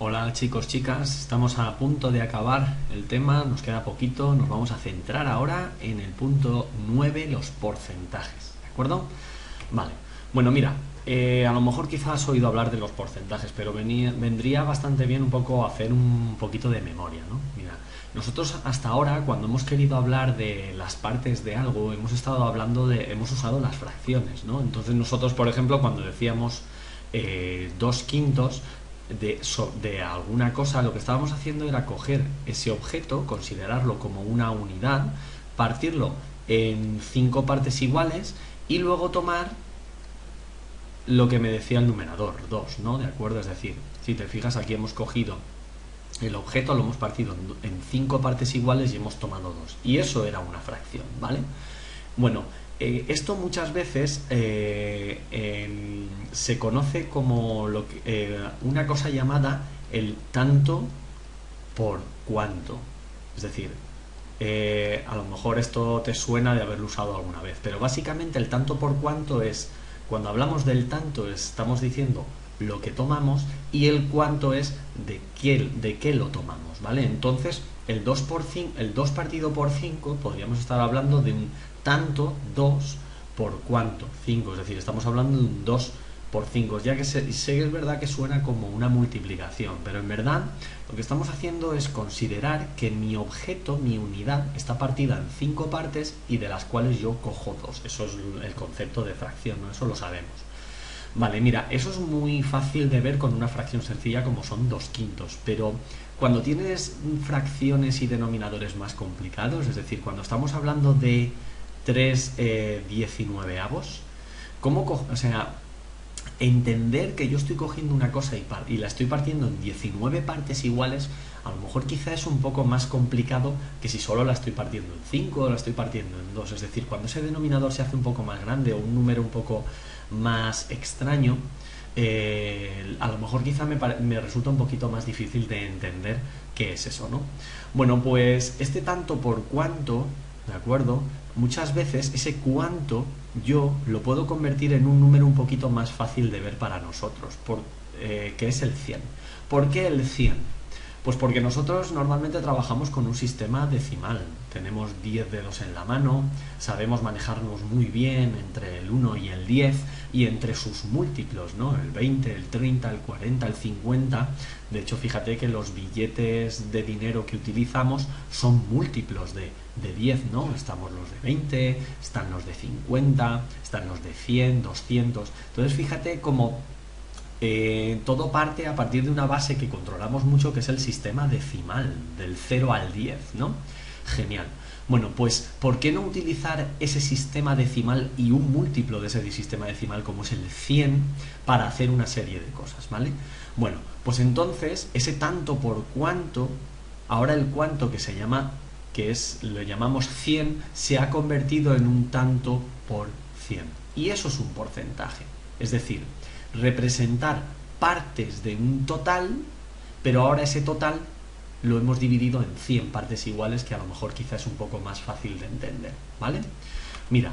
Hola chicos, chicas, estamos a punto de acabar el tema, nos queda poquito, nos vamos a centrar ahora en el punto 9, los porcentajes, ¿de acuerdo? Vale, bueno mira, a lo mejor quizás has oído hablar de los porcentajes, pero vendría bastante bien un poco hacer un poquito de memoria, ¿no? Mira, nosotros hasta ahora cuando hemos querido hablar de las partes de algo, hemos estado hablando hemos usado las fracciones, ¿no? Entonces nosotros, por ejemplo, cuando decíamos 2/5 de alguna cosa, lo que estábamos haciendo era coger ese objeto, considerarlo como una unidad, partirlo en 5 partes iguales y luego tomar lo que me decía el numerador, 2, ¿no? ¿De acuerdo? Es decir, si te fijas, aquí hemos cogido el objeto, lo hemos partido en 5 partes iguales y hemos tomado 2. Y eso era una fracción, ¿vale? Bueno, esto muchas veces se conoce como una cosa llamada el tanto por cuanto. Es decir, a lo mejor esto te suena de haberlo usado alguna vez, pero básicamente el tanto por cuanto es, cuando hablamos del tanto estamos diciendo lo que tomamos y el cuánto es de qué lo tomamos, ¿vale? Entonces, el 2 partido por 5 podríamos estar hablando de un tanto 2 por cuánto 5, es decir, estamos hablando de un 2 por 5, ya que sé que es verdad que suena como una multiplicación, pero en verdad lo que estamos haciendo es considerar que mi objeto, mi unidad, está partida en 5 partes y de las cuales yo cojo 2. Eso es el concepto de fracción, ¿no? Eso lo sabemos. Vale, mira, eso es muy fácil de ver con una fracción sencilla como son 2/5, pero cuando tienes fracciones y denominadores más complicados, es decir, cuando estamos hablando de 3/19, o sea, entender que yo estoy cogiendo una cosa y la estoy partiendo en 19 partes iguales, a lo mejor quizá es un poco más complicado que si solo la estoy partiendo en 5 o la estoy partiendo en 2. Es decir, cuando ese denominador se hace un poco más grande o un número un poco más extraño, a lo mejor quizá me resulta un poquito más difícil de entender qué es eso, ¿no? Bueno, pues este tanto por cuanto, ¿de acuerdo? Muchas veces ese cuánto yo lo puedo convertir en un número un poquito más fácil de ver para nosotros, que es el 100. ¿Por qué el 100? Pues porque nosotros normalmente trabajamos con un sistema decimal. Tenemos 10 dedos en la mano, sabemos manejarnos muy bien entre el 1 y el 10 y entre sus múltiplos, ¿no? El 20, el 30, el 40, el 50. De hecho, fíjate que los billetes de dinero que utilizamos son múltiplos de 10, ¿no? Estamos los de 20, están los de 50, están los de 100, 200. Entonces, fíjate cómo todo parte a partir de una base que controlamos mucho, que es el sistema decimal, del 0 al 10, ¿no? Genial. Bueno, pues ¿por qué no utilizar ese sistema decimal y un múltiplo de ese sistema decimal como es el 100 para hacer una serie de cosas, ¿vale? Bueno, pues entonces ese tanto por cuanto, ahora el cuanto que se llama, lo llamamos 100, se ha convertido en un tanto por 100. Y eso es un porcentaje. Es decir, representar partes de un total, pero ahora ese total lo hemos dividido en 100 partes iguales, que a lo mejor quizás es un poco más fácil de entender, ¿vale? Mira,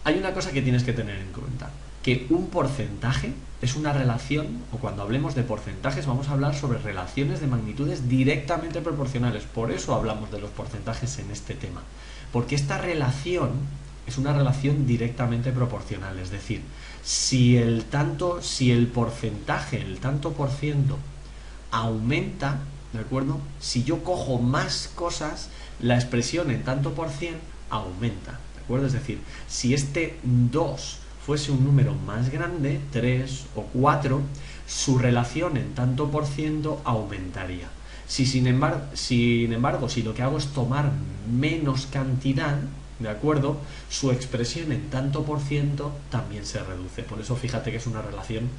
hay una cosa que tienes que tener en cuenta, que un porcentaje es una relación, o cuando hablemos de porcentajes vamos a hablar sobre relaciones de magnitudes directamente proporcionales. Por eso hablamos de los porcentajes en este tema, porque esta relación es una relación directamente proporcional, es decir, si el porcentaje, el tanto por ciento aumenta, ¿de acuerdo? Si yo cojo más cosas, la expresión en tanto por cien aumenta, ¿de acuerdo? Es decir, si este 2 fuese un número más grande, 3 o 4, su relación en tanto por ciento aumentaría. Sin embargo, si lo que hago es tomar menos cantidad, ¿de acuerdo? Su expresión en tanto por ciento también se reduce. Por eso fíjate que es una relación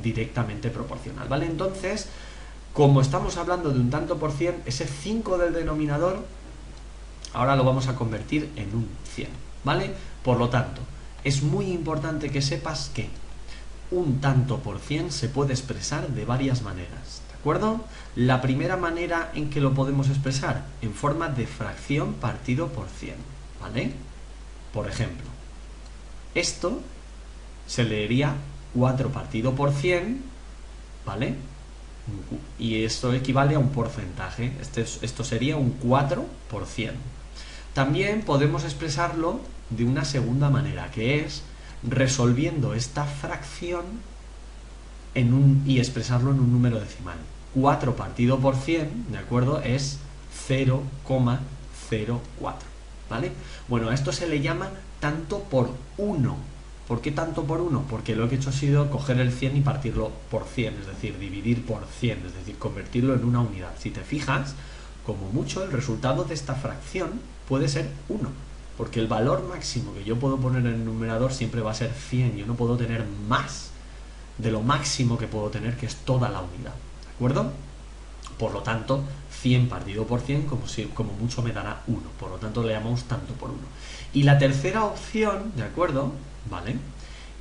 directamente proporcional, ¿vale? Entonces, como estamos hablando de un tanto por cien, ese 5 del denominador ahora lo vamos a convertir en un 100, ¿vale? Por lo tanto, es muy importante que sepas que un tanto por cien se puede expresar de varias maneras, ¿de acuerdo? La primera manera en que lo podemos expresar, en forma de fracción partido por 100, ¿vale? Por ejemplo, esto se leería 4 partido por 100, ¿vale? Y esto equivale a un porcentaje. Esto sería un 4%. También podemos expresarlo de una segunda manera, que es resolviendo esta fracción y expresarlo en un número decimal. 4 partido por 100, ¿de acuerdo? Es 0,04, ¿vale? Bueno, a esto se le llama tanto por 1. ¿Por qué tanto por 1? Porque lo que he hecho ha sido coger el 100 y partirlo por 100, es decir, dividir por 100, es decir, convertirlo en una unidad. Si te fijas, como mucho el resultado de esta fracción puede ser 1, porque el valor máximo que yo puedo poner en el numerador siempre va a ser 100, yo no puedo tener más de lo máximo que puedo tener, que es toda la unidad, ¿de acuerdo? Por lo tanto, 100 partido por 100 como mucho me dará 1, por lo tanto le llamamos tanto por 1. Y la tercera opción, ¿de acuerdo? ¿Vale?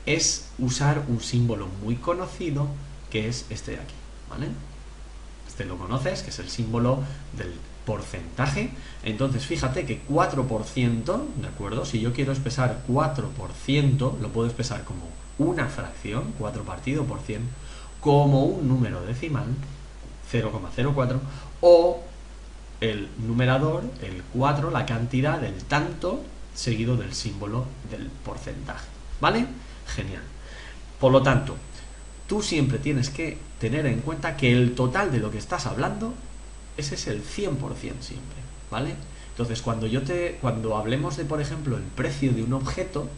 Es usar un símbolo muy conocido, que es este de aquí, ¿vale? Este lo conoces, que es el símbolo del porcentaje. Entonces fíjate que 4%, ¿de acuerdo? Si yo quiero expresar 4%, lo puedo expresar como una fracción, 4 partido por 100, como un número decimal, 0,04, o el numerador, el 4, la cantidad del tanto, seguido del símbolo del porcentaje, ¿vale? Genial. Por lo tanto, tú siempre tienes que tener en cuenta que el total de lo que estás hablando, ese es el 100% siempre, ¿vale? Entonces, cuando hablemos de, por ejemplo, el precio de un objeto,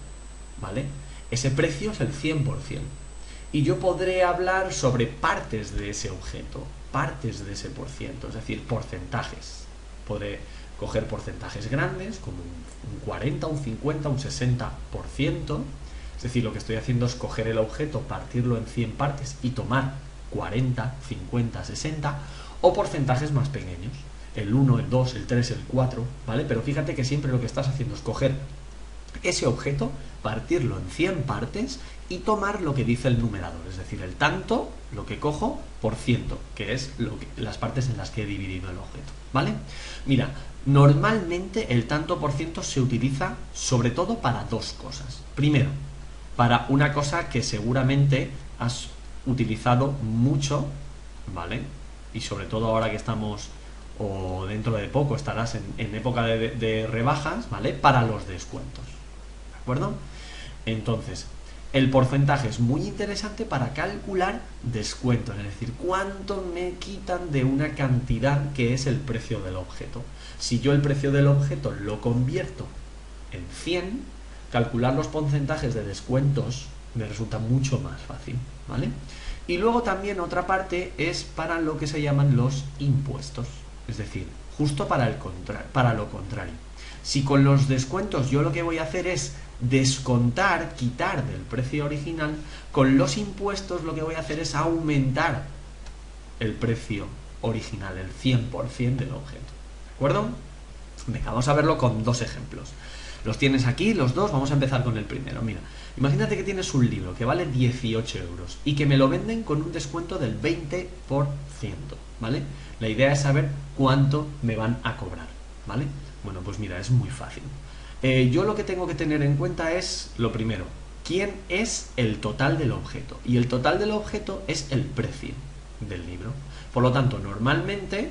¿vale? Ese precio es el 100%. Y yo podré hablar sobre partes de ese objeto, partes de ese por ciento, es decir, porcentajes. Podré coger porcentajes grandes, como un 40, un 50, un 60%. Es decir, lo que estoy haciendo es coger el objeto, partirlo en 100 partes y tomar 40, 50, 60, o porcentajes más pequeños, el 1, el 2, el 3, el 4, ¿vale? Pero fíjate que siempre lo que estás haciendo es coger ese objeto, partirlo en 100 partes y tomar lo que dice el numerador, es decir, el tanto, lo que cojo, por ciento, que es las partes en las que he dividido el objeto, ¿vale? Mira, normalmente el tanto por ciento se utiliza sobre todo para dos cosas. Primero, para una cosa que seguramente has utilizado mucho, ¿vale? Y sobre todo ahora que estamos, o dentro de poco estarás en época de rebajas, ¿vale? Para los descuentos, ¿de acuerdo? Entonces, el porcentaje es muy interesante para calcular descuentos, es decir, cuánto me quitan de una cantidad que es el precio del objeto. Si yo el precio del objeto lo convierto en 100, calcular los porcentajes de descuentos me resulta mucho más fácil, ¿vale? Y luego también otra parte es para lo que se llaman los impuestos, es decir, justo para lo contrario. Si con los descuentos yo lo que voy a hacer es descontar, quitar del precio original, con los impuestos lo que voy a hacer es aumentar el precio original, el 100% del objeto, ¿de acuerdo? Venga, vamos a verlo con dos ejemplos. Los tienes aquí, los dos, vamos a empezar con el primero. Mira, imagínate que tienes un libro que vale 18 euros y que me lo venden con un descuento del 20%, ¿vale? La idea es saber cuánto me van a cobrar, ¿vale? Bueno, pues mira, es muy fácil. Yo lo que tengo que tener en cuenta es, lo primero, ¿quién es el total del objeto? Y el total del objeto es el precio del libro. Por lo tanto, normalmente,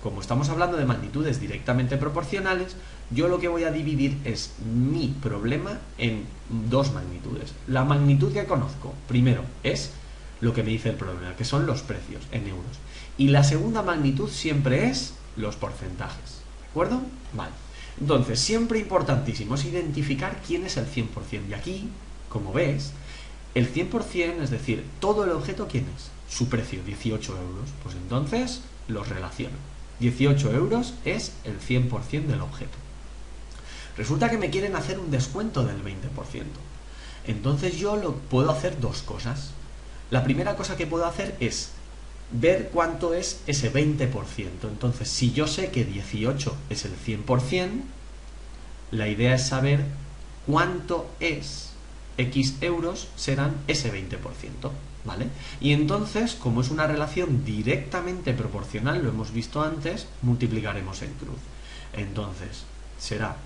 como estamos hablando de magnitudes directamente proporcionales, yo lo que voy a dividir es mi problema en dos magnitudes. La magnitud que conozco, primero, es lo que me dice el problema, que son los precios en euros. Y la segunda magnitud siempre es los porcentajes, ¿de acuerdo? Vale. Entonces, siempre importantísimo es identificar quién es el 100%. Y aquí, como ves, el 100%, es decir, todo el objeto, ¿quién es? Su precio, 18 euros. Pues entonces los relaciono. 18 euros es el 100% del objeto. Resulta que me quieren hacer un descuento del 20%. Entonces yo puedo hacer dos cosas. La primera cosa que puedo hacer es ver cuánto es ese 20%. Entonces, si yo sé que 18 es el 100%, la idea es saber cuánto es X euros serán ese 20%, ¿vale? Y entonces, como es una relación directamente proporcional, lo hemos visto antes, multiplicaremos en cruz. Entonces, será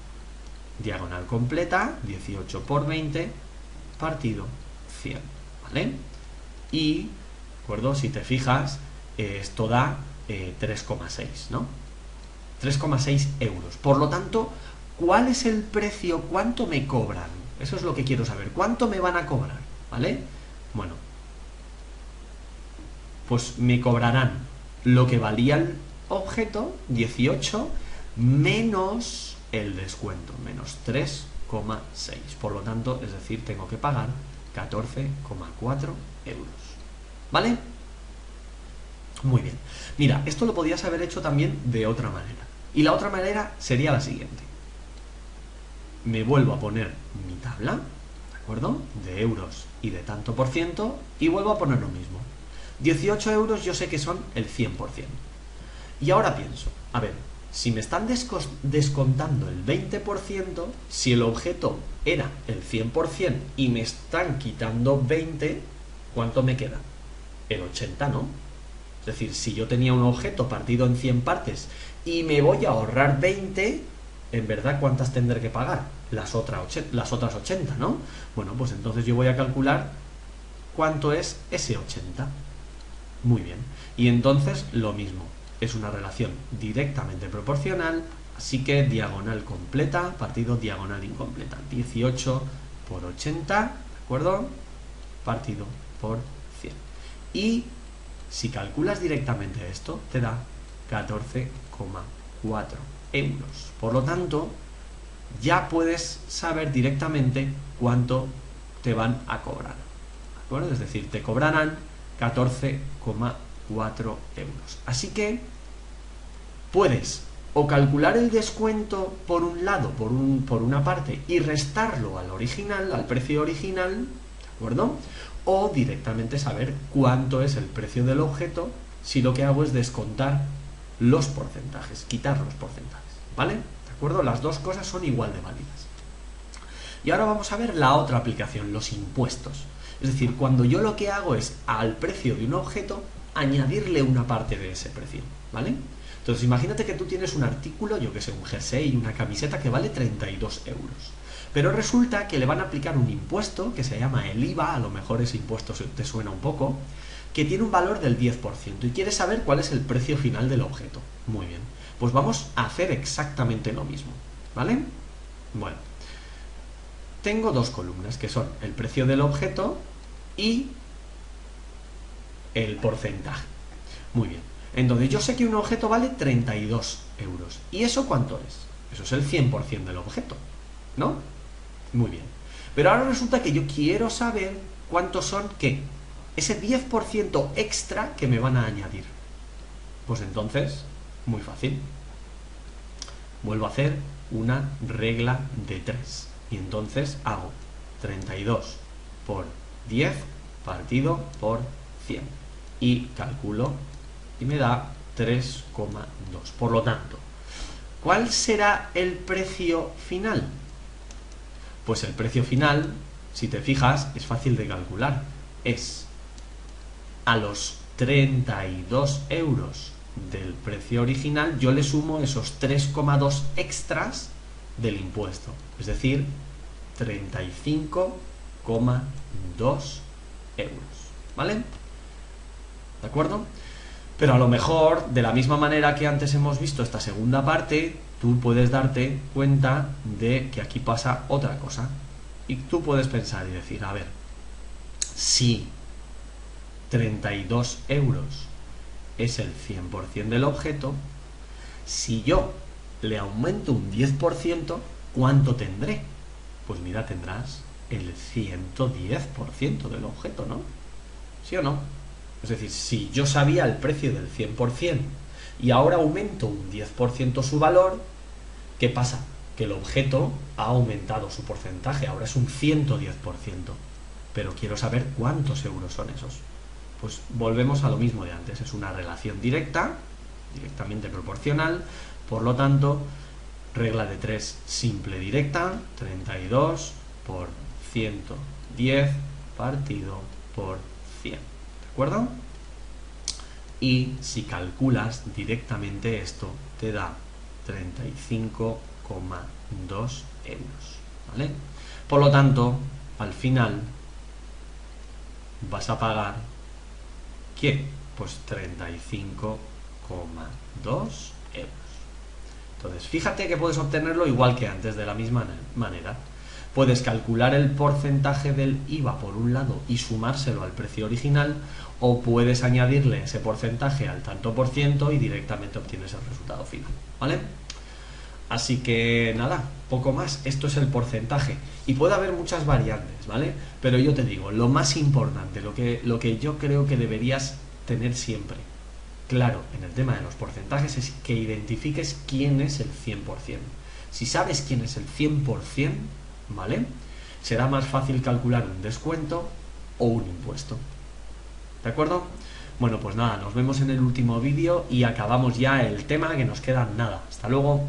diagonal completa, 18 por 20, partido 100, ¿vale? Y, ¿de acuerdo? Si te fijas, esto da 3,6, ¿no? 3,6 euros. Por lo tanto, ¿cuál es el precio? ¿Cuánto me cobran? Eso es lo que quiero saber. ¿Cuánto me van a cobrar? ¿Vale? Bueno, pues me cobrarán lo que valía el objeto, 18, menos el descuento, menos 3,6. Por lo tanto, es decir, tengo que pagar 14,4 euros. ¿Vale? Muy bien. Mira, esto lo podías haber hecho también de otra manera. Y la otra manera sería la siguiente. Me vuelvo a poner mi tabla, ¿de acuerdo? De euros y de tanto por ciento, y vuelvo a poner lo mismo. 18 euros yo sé que son el 100%. Y ahora pienso, a ver, si me están descontando el 20%, si el objeto era el 100% y me están quitando 20, ¿cuánto me queda? El 80, ¿no? Es decir, si yo tenía un objeto partido en 100 partes y me voy a ahorrar 20, en verdad, ¿cuántas tendré que pagar? Las otras 80, ¿no? Bueno, pues entonces yo voy a calcular cuánto es ese 80. Muy bien. Y entonces lo mismo. Es una relación directamente proporcional, así que diagonal completa partido diagonal incompleta. 18 por 80, ¿de acuerdo? Partido por 100. Y si calculas directamente esto, te da 14,4 euros. Por lo tanto, ya puedes saber directamente cuánto te van a cobrar. ¿De acuerdo? Es decir, te cobrarán 14,4 euros. Así que puedes o calcular el descuento por un lado, por una parte, y restarlo al original, al precio original, ¿de acuerdo? O directamente saber cuánto es el precio del objeto si lo que hago es descontar los porcentajes, quitar los porcentajes, ¿vale? ¿De acuerdo? Las dos cosas son igual de válidas. Y ahora vamos a ver la otra aplicación, los impuestos. Es decir, cuando yo lo que hago es al precio de un objeto añadirle una parte de ese precio, ¿vale? Entonces imagínate que tú tienes un artículo, yo que sé, un jersey, una camiseta que vale 32 euros. Pero resulta que le van a aplicar un impuesto que se llama el IVA, a lo mejor ese impuesto te suena un poco, que tiene un valor del 10% y quieres saber cuál es el precio final del objeto. Muy bien, pues vamos a hacer exactamente lo mismo, ¿vale? Bueno, tengo dos columnas que son el precio del objeto y el porcentaje. Muy bien, entonces yo sé que un objeto vale 32 euros. ¿Y eso cuánto es? Eso es el 100% del objeto, ¿no? Muy bien. Pero ahora resulta que yo quiero saber cuántos son, ¿qué? Ese 10% extra que me van a añadir. Pues entonces, muy fácil. Vuelvo a hacer una regla de 3. Y entonces hago 32 por 10 partido por 100. Y calculo y me da 3,2. Por lo tanto, ¿cuál será el precio final? Pues el precio final, si te fijas, es fácil de calcular. Es a los 32 euros del precio original, yo le sumo esos 3,2 extras del impuesto. Es decir, 35,2 euros. ¿Vale? ¿De acuerdo? Pero a lo mejor, de la misma manera que antes hemos visto esta segunda parte, tú puedes darte cuenta de que aquí pasa otra cosa. Y tú puedes pensar y decir, a ver, si 32 euros es el 100% del objeto, si yo le aumento un 10%, ¿cuánto tendré? Pues mira, tendrás el 110% del objeto, ¿no? ¿Sí o no? Es decir, si yo sabía el precio del 100% y ahora aumento un 10% su valor, ¿qué pasa? Que el objeto ha aumentado su porcentaje, ahora es un 110%. Pero quiero saber cuántos euros son esos. Pues volvemos a lo mismo de antes, es una relación directa, directamente proporcional, por lo tanto, regla de 3 simple directa, 32 por 110 partido por 100. ¿De acuerdo? Y si calculas directamente esto, te da 35,2 euros. ¿Vale? Por lo tanto, al final vas a pagar ¿qué? pues 35,2 euros. Entonces, fíjate que puedes obtenerlo igual que antes, de la misma manera. Puedes calcular el porcentaje del IVA por un lado y sumárselo al precio original, o puedes añadirle ese porcentaje al tanto por ciento y directamente obtienes el resultado final, ¿vale? Así que nada, poco más. Esto es el porcentaje y puede haber muchas variantes, ¿vale? Pero yo te digo, lo más importante, lo que yo creo que deberías tener siempre claro en el tema de los porcentajes es que identifiques quién es el 100%. Si sabes quién es el 100%, ¿vale? Será más fácil calcular un descuento o un impuesto. ¿De acuerdo? Bueno, pues nada, nos vemos en el último vídeo y acabamos ya el tema, que nos queda nada. Hasta luego.